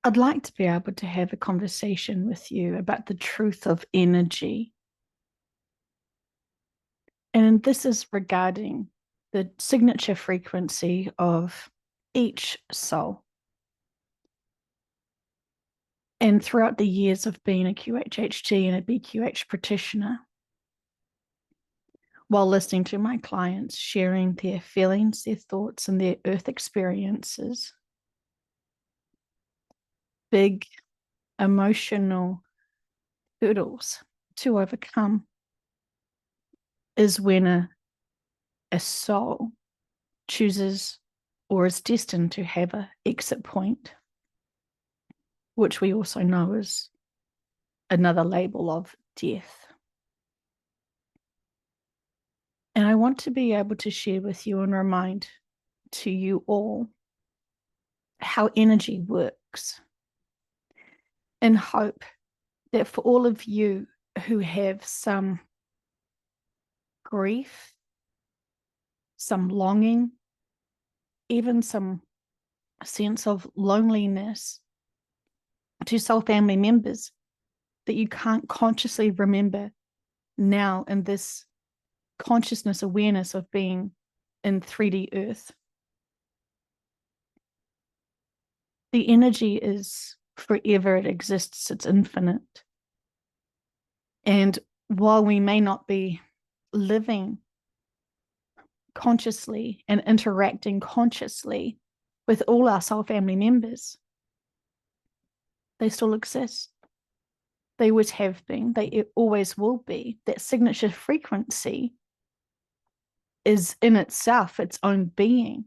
I'd like to be able to have a conversation with you about the truth of energy. And this is regarding the signature frequency of each soul. And throughout the years of being a QHHT and a BQH practitioner, while listening to my clients sharing their feelings, their thoughts, and their earth experiences, big emotional hurdles to overcome is when a soul chooses or is destined to have an exit point, which we also know is another label of death. And I want to be able to share with you and remind to you all how energy works, in hope that for all of you who have some grief, some longing, even some sense of loneliness to soul family members that you can't consciously remember now in this consciousness awareness of being in 3D earth. The energy is forever, it exists, it's infinite. And while we may not be living consciously and interacting consciously with all our soul family members, they still exist. They always have been, they always will be. That signature frequency is in itself its own being,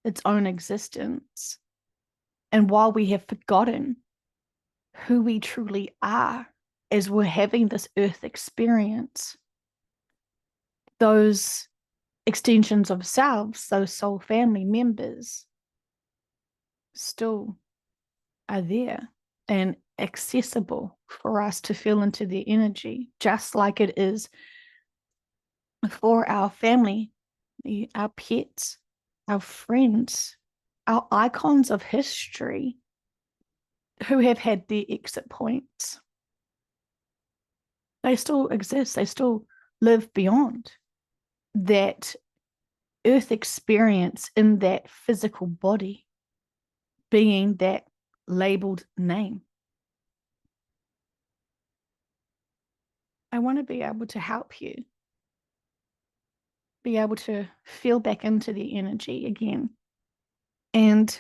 its own existence. And while we have forgotten who we truly are as we're having this earth experience, those extensions of selves, those soul family members, still are there and accessible for us to feel into their energy, just like it is for our family, our pets, our friends, our icons of history who have had their exit points. They still exist, they still live beyond that earth experience in that physical body, being that labeled name. I want to be able to help you be able to feel back into the energy again. And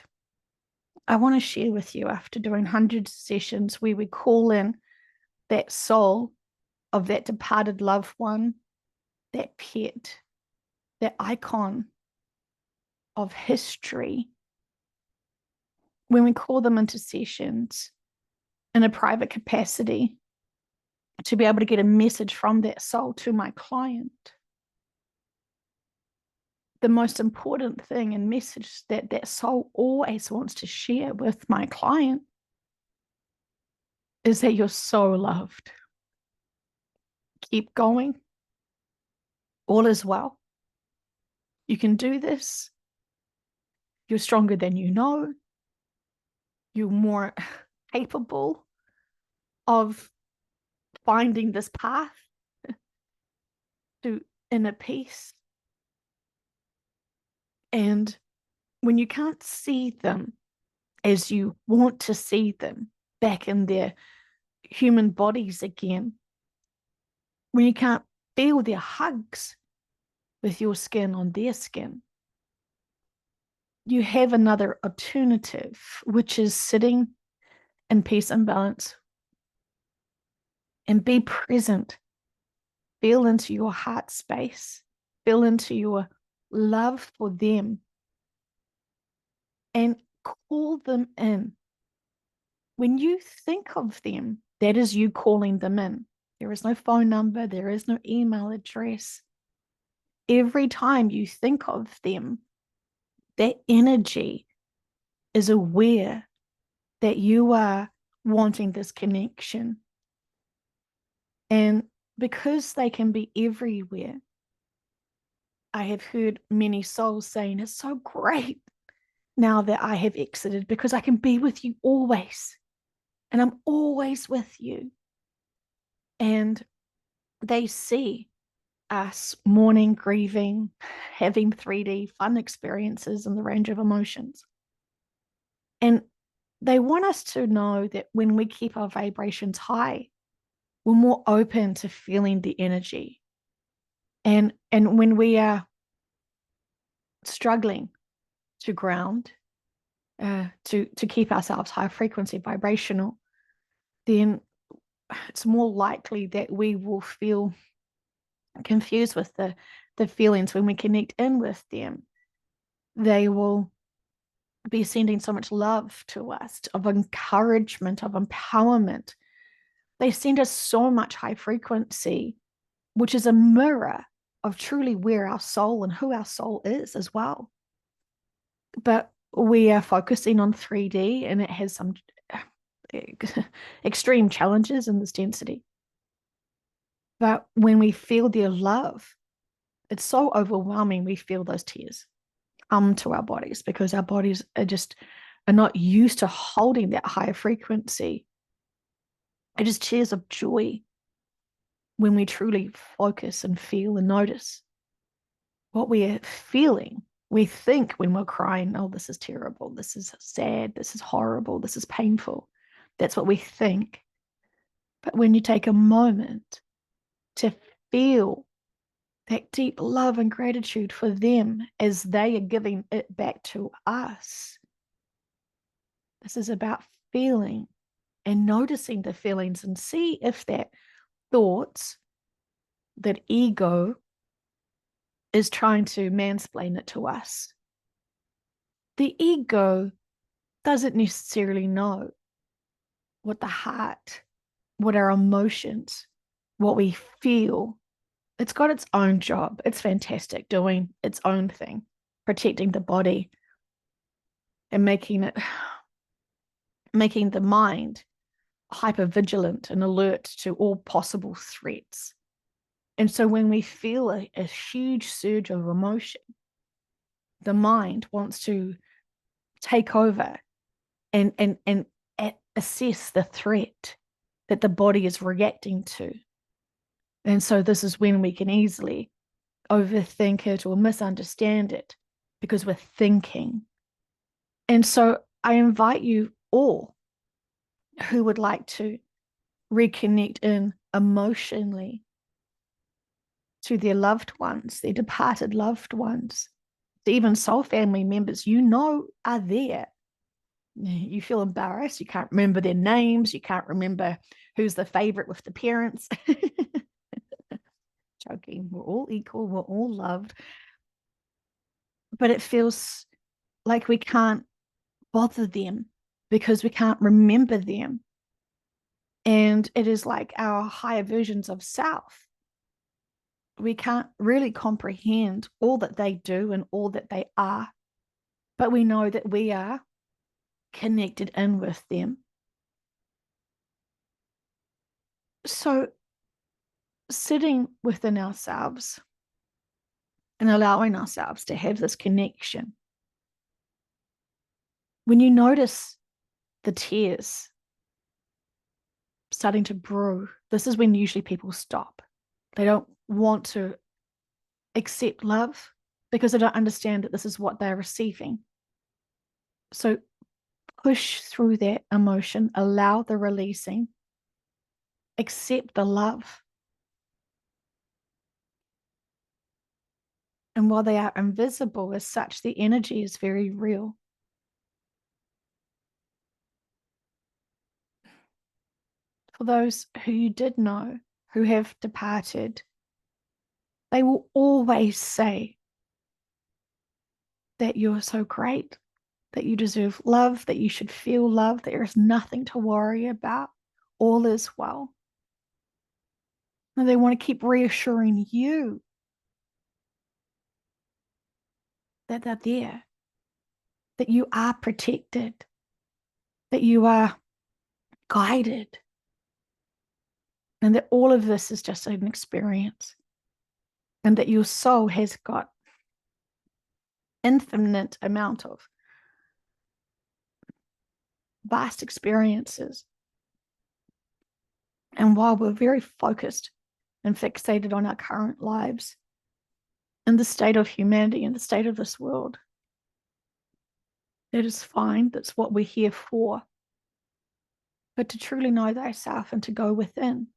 I want to share with you, after doing hundreds of sessions where we call in that soul of that departed loved one, that pet, that icon of history, when we call them into sessions in a private capacity to be able to get a message from that soul to my client, the most important thing and message that that soul always wants to share with my client is that you're so loved. Keep going. All is well. You can do this. You're stronger than you know. You're more capable of finding this path to inner peace. And when you can't see them as you want to see them back in their human bodies again, when you can't feel their hugs with your skin on their skin, you have another alternative, which is sitting in peace and balance and be present. Feel into your heart space, feel into your love for them, and call them in. When you think of them, that is you calling them in. There is no phone number, there is no email address. Every time you think of them, that energy is aware that you are wanting this connection. And because they can be everywhere, I have heard many souls saying, it's so great now that I have exited, because I can be with you always. And I'm always with you. And they see us mourning, grieving, having 3D fun experiences in the range of emotions. And they want us to know that when we keep our vibrations high, we're more open to feeling the energy. And when we are struggling to ground, to keep ourselves high frequency vibrational, then it's more likely that we will feel confused with the feelings when we connect in with them. They will be sending so much love to us, of encouragement, of empowerment. They send us so much high frequency, which is a mirror of truly where our soul and who our soul is as well. But we are focusing on 3D, and it has some extreme challenges in this density. But when we feel their love, it's so overwhelming. We feel those tears to our bodies, because our bodies are not used to holding that higher frequency. It is tears of joy when we truly focus and feel and notice what we are feeling. We think when we're crying, oh, this is terrible, this is sad, this is horrible, this is painful. That's what we think. But when you take a moment to feel that deep love and gratitude for them as they are giving it back to us, this is about feeling and noticing the feelings, and see if that thoughts, that ego is trying to mansplain it to us. The ego doesn't necessarily know what the heart, what our emotions, what we feel. It's got its own job. It's fantastic doing its own thing, protecting the body and making the mind hyper vigilant and alert to all possible threats. And so when we feel a huge surge of emotion, the mind wants to take over and assess the threat that the body is reacting to. And so this is when we can easily overthink it or misunderstand it, because we're thinking. And so I invite you all who would like to reconnect in emotionally to their loved ones, their departed loved ones, even soul family members are there. You feel embarrassed. You can't remember their names. You can't remember who's the favorite with the parents. Joking. We're all equal. We're all loved. But it feels like we can't bother them because we can't remember them. And it is like our higher versions of self. We can't really comprehend all that they do and all that they are. But we know that we are connected in with them. So sitting within ourselves and allowing ourselves to have this connection. When you notice the tears starting to brew, this is when usually people stop. They don't want to accept love because they don't understand that this is what they're receiving. So push through that emotion, allow the releasing, accept the love. And while they are invisible as such, the energy is very real. For those who you did know, who have departed, they will always say that you're so great, that you deserve love, that you should feel love, that there is nothing to worry about, all is well. And they want to keep reassuring you that they're there, that you are protected, that you are guided, and that all of this is just an experience, and that your soul has got infinite amount of vast experiences. And while we're very focused and fixated on our current lives and the state of humanity and the state of this world, that is fine. That's what we're here for. But to truly know thyself and to go within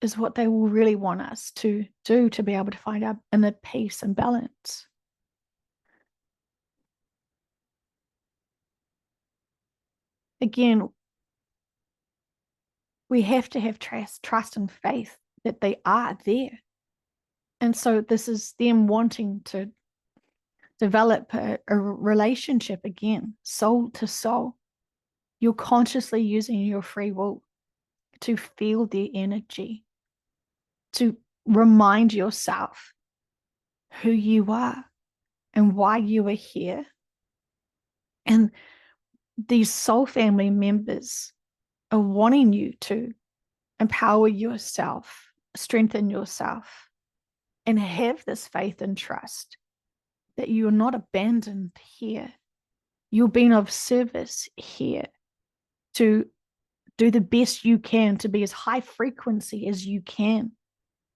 is what they will really want us to do, to be able to find our inner peace and balance. Again, we have to have trust and faith that they are there. And so this is them wanting to develop a relationship again, soul to soul. You're consciously using your free will to feel their energy, to remind yourself who you are and why you are here. And these soul family members are wanting you to empower yourself, strengthen yourself, and have this faith and trust that you're not abandoned here. You're being of service here to do the best you can, to be as high frequency as you can,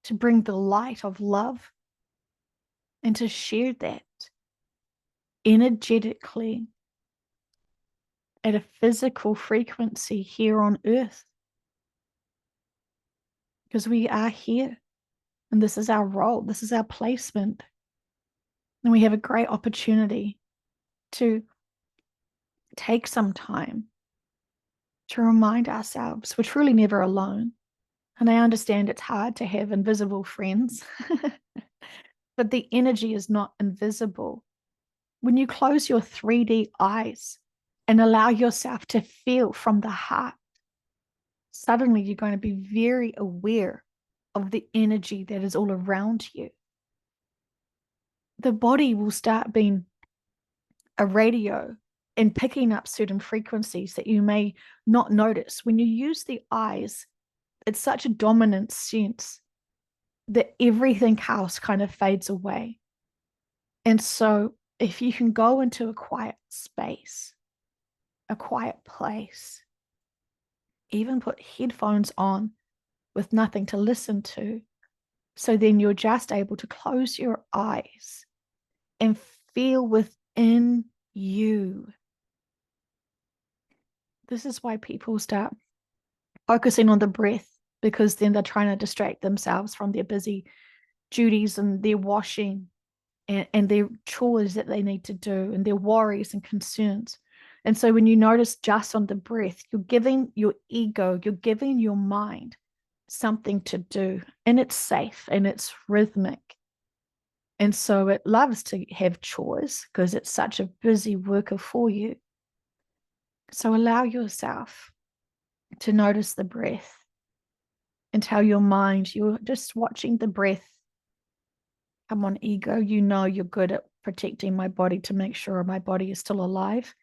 to bring the light of love and to share that energetically at a physical frequency here on earth. Because we are here and this is our role, this is our placement. And we have a great opportunity to take some time to remind ourselves we're truly never alone. And I understand it's hard to have invisible friends, but the energy is not invisible. When you close your 3D eyes and allow yourself to feel from the heart, suddenly you're going to be very aware of the energy that is all around you. The body will start being a radio and picking up certain frequencies that you may not notice. When you use the eyes, it's such a dominant sense that everything else kind of fades away. And so if you can go into a quiet space, a quiet place, even put headphones on with nothing to listen to, so then you're just able to close your eyes and feel within you. This is why people start focusing on the breath, because then they're trying to distract themselves from their busy duties and their washing and their chores that they need to do and their worries and concerns. And so when you notice just on the breath, you're giving your ego, you're giving your mind something to do, and it's safe and it's rhythmic. And so it loves to have chores because it's such a busy worker for you. So allow yourself to notice the breath and tell your mind you're just watching the breath. Come on, ego, you know you're good at protecting my body to make sure my body is still alive.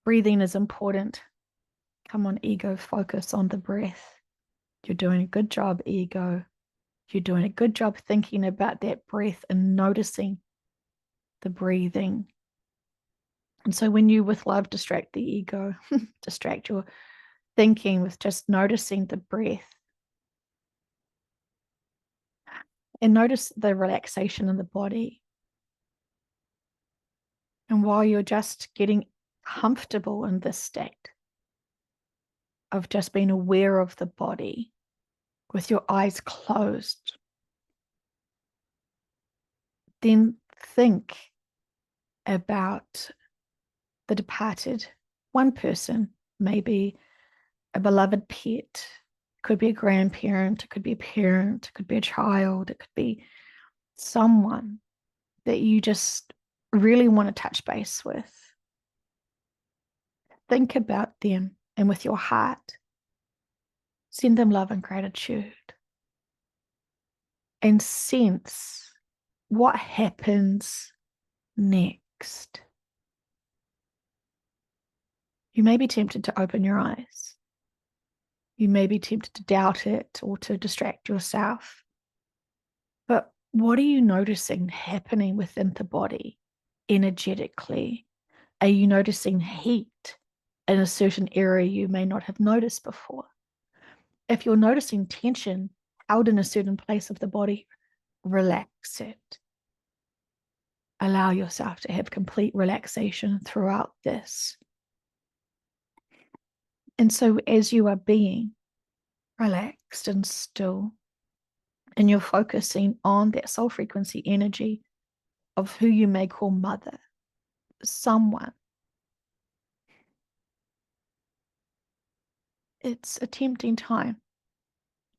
Breathing is important. Come on, ego, focus on the breath. You're doing a good job, ego. You're doing a good job thinking about that breath and noticing the breathing. And so when you, with love, distract the ego, distract your thinking with just noticing the breath, and notice the relaxation in the body. And while you're just getting comfortable in this state of just being aware of the body with your eyes closed, then think about the departed. One person, maybe a beloved pet, could be a grandparent, it could be a parent, it could be a child, it could be someone that you just really want to touch base with. Think about them, and with your heart, send them love and gratitude. And sense what happens next. You may be tempted to open your eyes. You may be tempted to doubt it or to distract yourself. But what are you noticing happening within the body energetically? Are you noticing heat in a certain area you may not have noticed before? If you're noticing tension held in a certain place of the body, relax it. Allow yourself to have complete relaxation throughout this. And so as you are being relaxed and still, and you're focusing on that soul frequency energy of who you may call mother, someone, it's a tempting time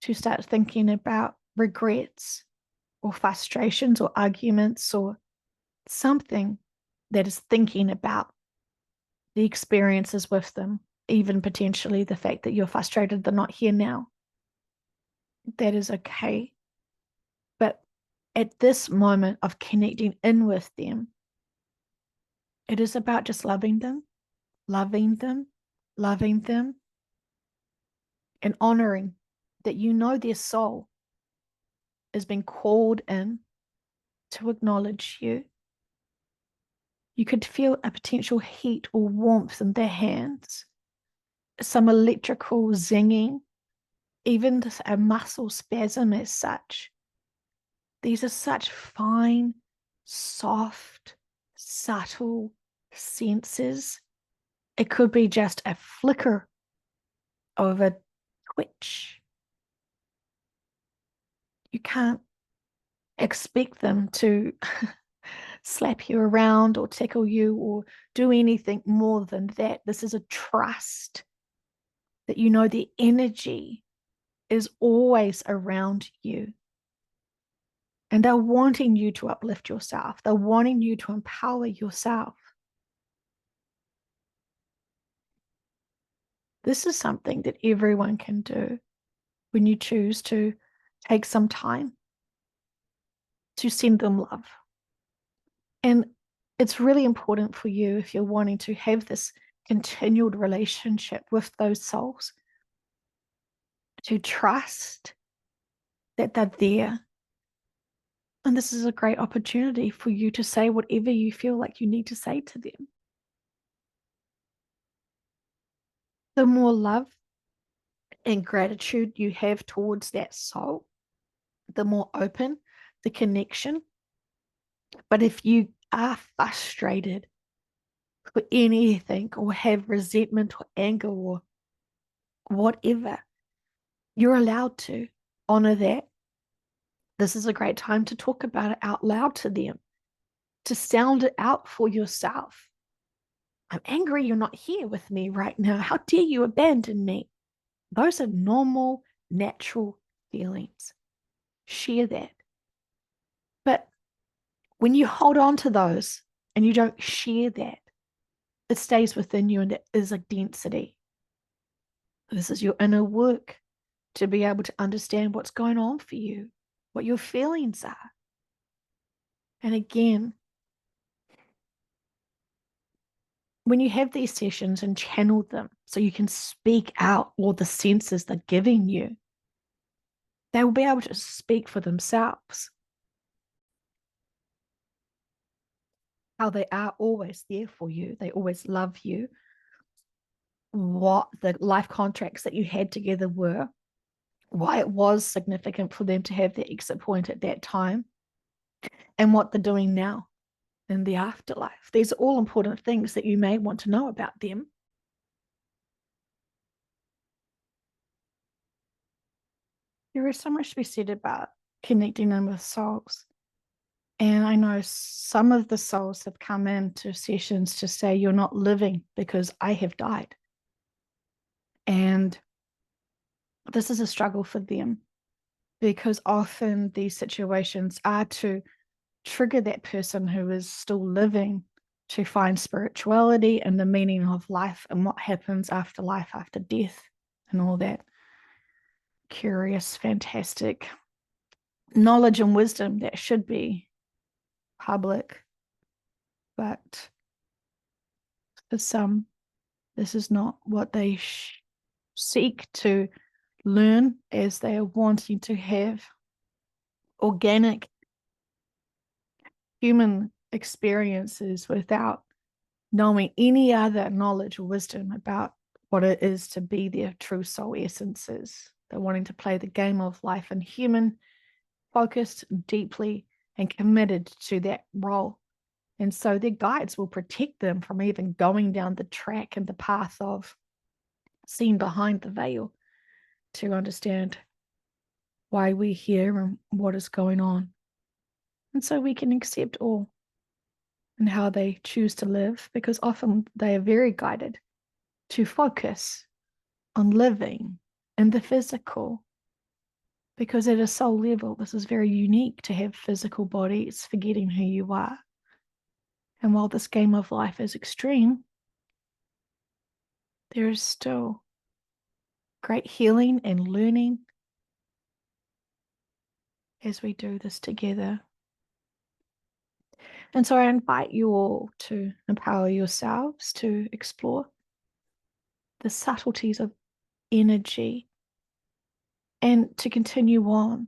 to start thinking about regrets or frustrations or arguments or something that is thinking about the experiences with them, even potentially the fact that you're frustrated they're not here now. That is okay. But at this moment of connecting in with them, it is about just loving them, loving them, loving them, and honoring that you know their soul is being called in to acknowledge you. You could feel a potential heat or warmth in their hands, some electrical zinging, even a muscle spasm as such. These are such fine, soft, subtle senses. It could be just a flicker of a twitch. You can't expect them to slap you around or tickle you or do anything more than that. This is a trust that you know the energy is always around you. And they're wanting you to uplift yourself. They're wanting you to empower yourself. This is something that everyone can do when you choose to take some time to send them love. And it's really important for you, if you're wanting to have this continued relationship with those souls, to trust that they're there. And this is a great opportunity for you to say whatever you feel like you need to say to them. The more love and gratitude you have towards that soul, the more open the connection. But if you are frustrated for anything or have resentment or anger or whatever, you're allowed to honor that. This is a great time to talk about it out loud to them, to sound it out for yourself. I'm angry you're not here with me right now. How dare you abandon me? Those are normal, natural feelings. Share that. But when you hold on to those and you don't share that, it stays within you and it is a density. This is your inner work to be able to understand what's going on for you, what your feelings are. And again, when you have these sessions and channel them so you can speak out all the senses they're giving you, they will be able to speak for themselves. How they are always there for you. They always love you. What the life contracts that you had together were, why it was significant for them to have the exit point at that time, and what they're doing now in the afterlife. These are all important things that you may want to know about them. There is so much to be said about connecting in with souls. And I know some of the souls have come into sessions to say, you're not living because I have died. And this is a struggle for them because often these situations are to trigger that person who is still living to find spirituality and the meaning of life and what happens after life, after death, and all that curious, fantastic knowledge and wisdom that should be public. But for some, this is not what they seek to learn, as they are wanting to have organic human experiences without knowing any other knowledge or wisdom about what it is to be their true soul essences. They're wanting to play the game of life and human, focused deeply and committed to that role. And so their guides will protect them from even going down the track and the path of seeing behind the veil to understand why we're here and what is going on. And so we can accept all and how they choose to live, because often they are very guided to focus on living in the physical, because at a soul level, this is very unique to have physical bodies, forgetting who you are. And while this game of life is extreme, there is still great healing and learning as we do this together. And so I invite you all to empower yourselves to explore the subtleties of energy and to continue on.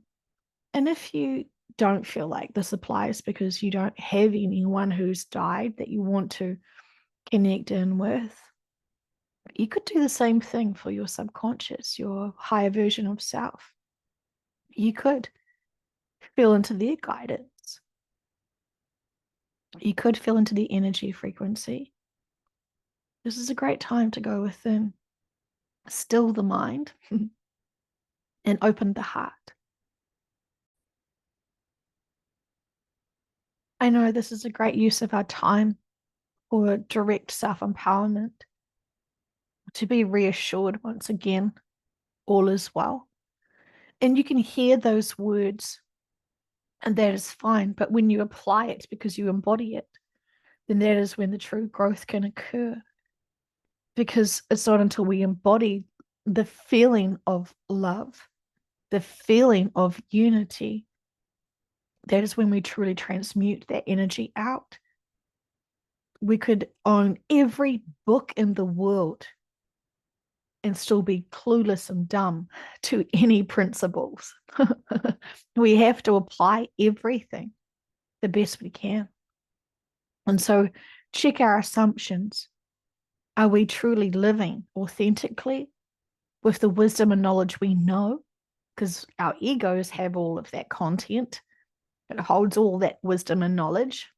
And if you don't feel like this applies because you don't have anyone who's died that you want to connect in with, you could do the same thing for your subconscious, your higher version of self. You could feel into their guidance. You could feel into the energy frequency. This is a great time to go within, still the mind, and open the heart. I know this is a great use of our time for direct self-empowerment, to be reassured once again, all is well. And you can hear those words, and that is fine. But when you apply it because you embody it, then that is when the true growth can occur. Because it's not until we embody the feeling of love, the feeling of unity, that is when we truly transmute that energy out. We could own every book in the world and still be clueless and dumb to any principles. We have to apply everything the best we can. And so check our assumptions. Are we truly living authentically with the wisdom and knowledge we know? Because our egos have all of that content. It holds all that wisdom and knowledge.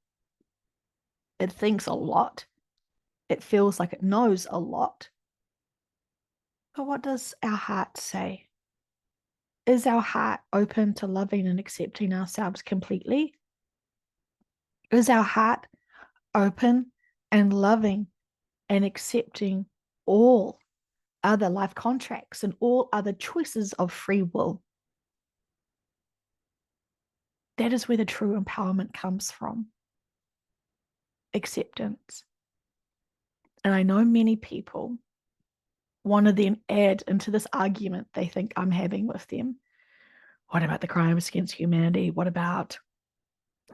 It thinks a lot. It feels like it knows a lot. But what does our heart say? Is our heart open to loving and accepting ourselves completely? Is our heart open and loving and accepting all other life contracts and all other choices of free will? That is where the true empowerment comes from. Acceptance. And I know many people want to then add into this argument they think I'm having with them. What about the crimes against humanity? What about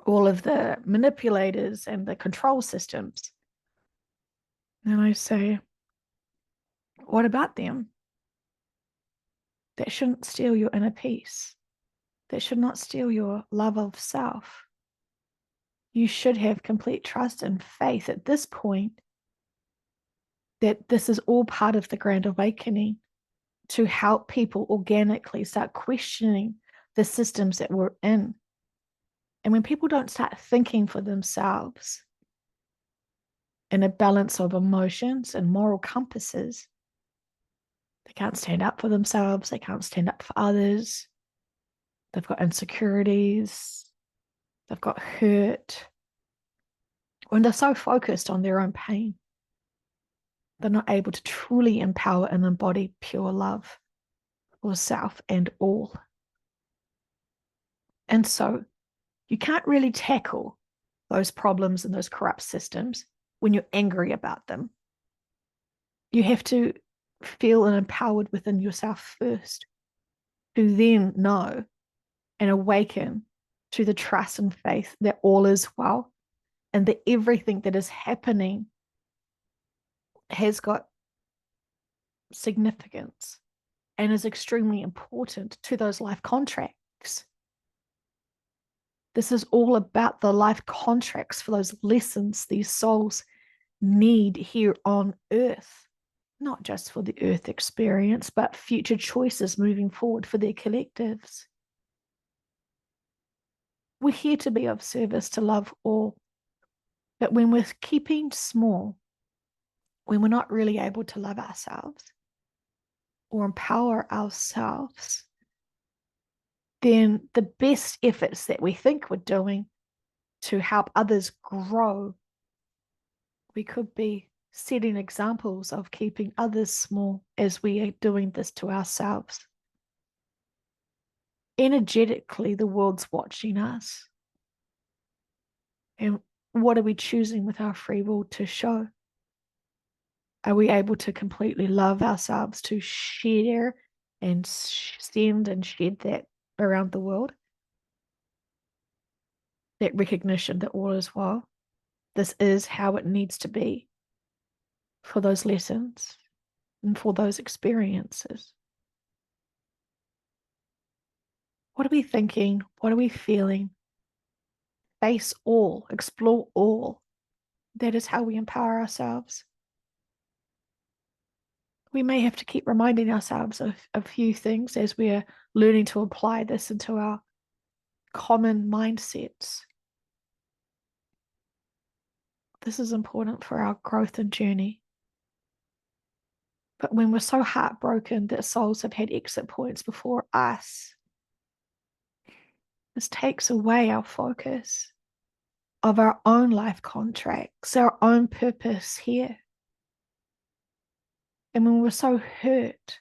all of the manipulators and the control systems? And I say, what about them? That shouldn't steal your inner peace. That should not steal your love of self. You should have complete trust and faith at this point that this is all part of the grand awakening to help people organically start questioning the systems that we're in. And when people don't start thinking for themselves in a balance of emotions and moral compasses, they can't stand up for themselves. They can't stand up for others. They've got insecurities. They've got hurt. When they're so focused on their own pain, they're not able to truly empower and embody pure love for self and all. And so you can't really tackle those problems and those corrupt systems when you're angry about them. You have to feel and empowered within yourself first, to then know and awaken to the trust and faith that all is well and that everything that is happening has got significance and is extremely important to those life contracts. This is all about the life contracts for those lessons these souls need here on earth, not just for the earth experience, but future choices moving forward for their collectives. We're here to be of service, to love all. But when we're keeping small, when we're not really able to love ourselves or empower ourselves, then the best efforts that we think we're doing to help others grow, we could be setting examples of keeping others small as we are doing this to ourselves. Energetically, the world's watching us. And what are we choosing with our free will to show? Are we able to completely love ourselves, to share and send and shed that around the world? That recognition that all is well. This is how it needs to be for those lessons and for those experiences. What are we thinking? What are we feeling? Face all, explore all. That is how we empower ourselves. We may have to keep reminding ourselves of a few things as we're learning to apply this into our common mindsets. This is important for our growth and journey. But when we're so heartbroken that souls have had exit points before us, this takes away our focus of our own life contracts, our own purpose here. And when we're so hurt,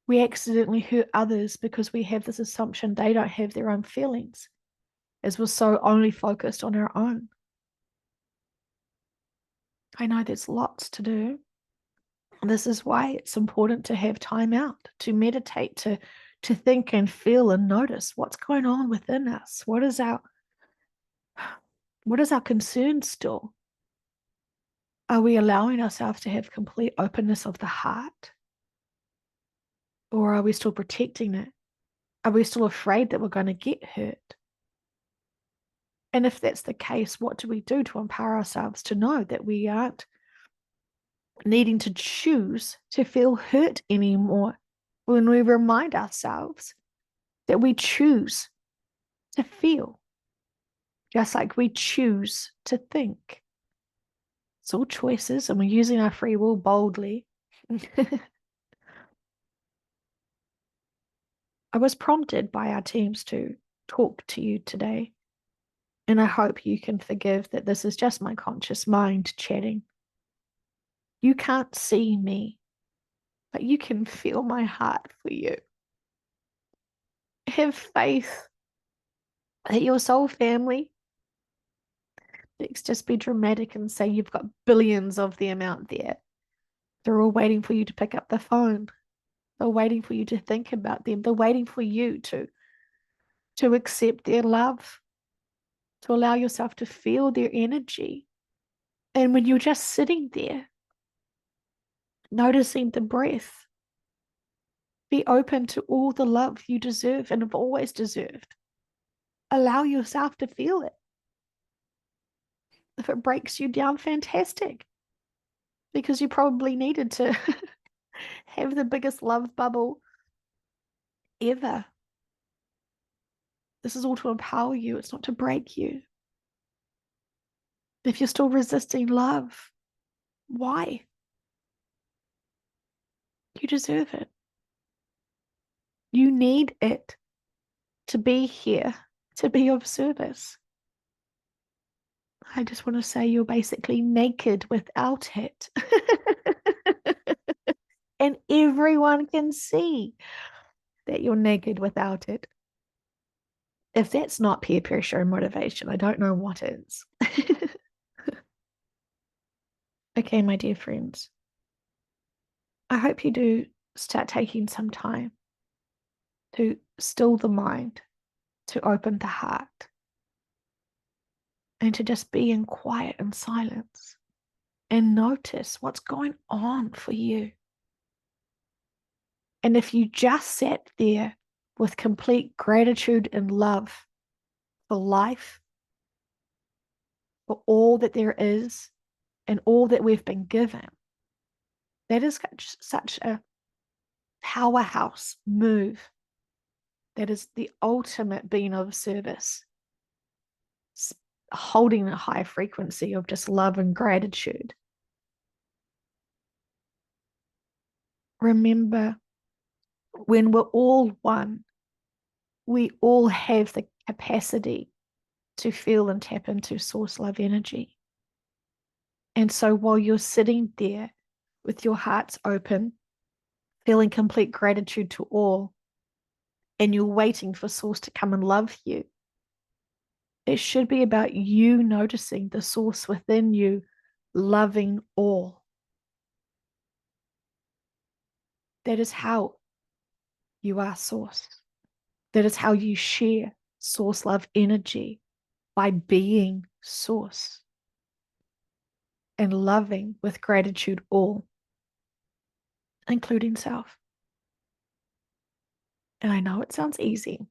we accidentally hurt others because we have this assumption they don't have their own feelings, as we're so only focused on our own. I know there's lots to do. This is why it's important to have time out, to meditate, to think and feel and notice what's going on within us. What is our concern still? Are we allowing ourselves to have complete openness of the heart? Or are we still protecting it? Are we still afraid that we're going to get hurt? And if that's the case, what do we do to empower ourselves to know that we aren't needing to choose to feel hurt anymore when we remind ourselves that we choose to feel, just like we choose to think? It's all choices, and we're using our free will boldly. I was prompted by our teams to talk to you today, and I hope you can forgive that this is just my conscious mind chatting. You can't see me, but you can feel my heart for you. Have faith that your soul family, let's just be dramatic and say you've got billions of them out there. They're all waiting for you to pick up the phone. They're waiting for you to think about them. They're waiting for you to accept their love, to allow yourself to feel their energy. And when you're just sitting there, noticing the breath, be open to all the love you deserve and have always deserved. Allow yourself to feel it. If it breaks you down, fantastic, because you probably needed to have the biggest love bubble ever. This is all to empower you. It's not to break you. If you're still resisting love, why? You deserve it. You need it to be here, to be of service. I just want to say you're basically naked without it. And everyone can see that you're naked without it. If that's not peer pressure and motivation, I don't know what is. Okay, my dear friends, I hope you do start taking some time to still the mind, to open the heart, and to just be in quiet and silence and notice what's going on for you. And if you just sat there with complete gratitude and love for life, for all that there is, and all that we've been given. That is such a powerhouse move. That is the ultimate being of service, holding a high frequency of just love and gratitude. Remember, when we're all one, we all have the capacity to feel and tap into source love energy. And so while you're sitting there with your hearts open, feeling complete gratitude to all, and you're waiting for source to come and love you, it should be about you noticing the source within you, loving all. That is how you are source. That is how you share source love energy, by being source and loving with gratitude all, including self. And I know it sounds easy,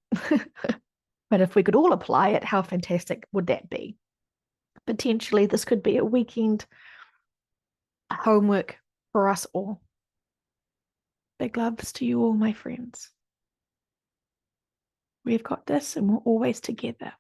but if we could all apply it, how fantastic would that be? Potentially, this could be a weekend homework for us all. Big loves to you all, my friends. We've got this and we're always together.